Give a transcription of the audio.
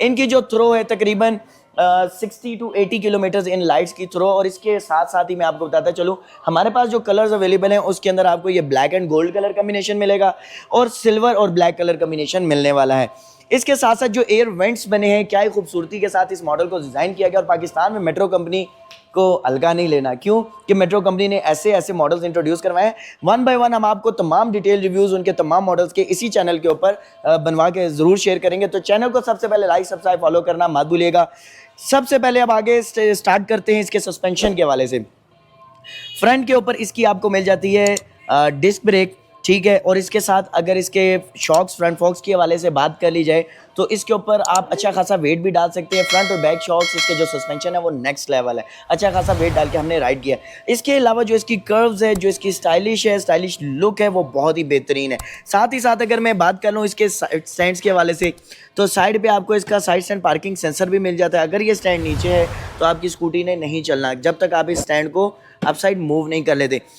इनकी जो थ्रो है तकरीबन 60 to 80 किलोमीटर्स इन लाइट्स की थ्रो। और इसके साथ साथ ही मैं आपको बताता चलूँ, हमारे पास जो कलर्स अवेलेबल हैं उसके अंदर आपको ये black and gold colour combination मिलेगा और सिल्वर और ब्लैक कलर कॉम्बिनेशन मिलने वाला है। इसके साथ साथ जो एयर वेंट्स बने हैं, क्या ही खूबसूरती के साथ इस मॉडल को डिज़ाइन किया गया। और पाकिस्तान में मेट्रो कंपनी को हल्का नहीं लेना, क्यों कि मेट्रो कंपनी ने ऐसे ऐसे मॉडल्स इंट्रोड्यूस करवाए हैं। वन बाय वन हम आपको तमाम डिटेल रिव्यूज़ उनके तमाम मॉडल्स के इसी चैनल के ऊपर बनवा के ज़रूर शेयर करेंगे। तो चैनल को सबसे पहले लाइक सब्सक्राइब फॉलो करना मत भूलिएगा। सबसे पहले अब आगे स्टार्ट करते हैं इसके सस्पेंशन के हवाले से। फ्रंट के ऊपर इसकी आपको मिल जाती है डिस्क ब्रेक, ठीक है। और इसके साथ अगर इसके शॉक्स, फ्रंट फॉक्स के हवाले से बात कर ली जाए तो इसके ऊपर आप अच्छा खासा वेट भी डाल सकते हैं। फ्रंट और बैक शॉक्स, इसके जो सस्पेंशन है वो नेक्स्ट लेवल है, अच्छा खासा वेट डाल के हमने राइड किया। इसके अलावा जो इसकी कर्व्स है, जो इसकी स्टाइलिश लुक है वो बहुत ही बेहतरीन है। साथ ही साथ अगर मैं बात कर लूँ इसके स्टैंड्स के हवाले से, तो साइड पे आपको इसका साइड स्टैंड पार्किंग सेंसर भी मिल जाता है। अगर ये स्टैंड नीचे है तो आपकी स्कूटी ने नहीं चलना जब तक आप इस स्टैंड को आप साइड मूव नहीं कर लेते।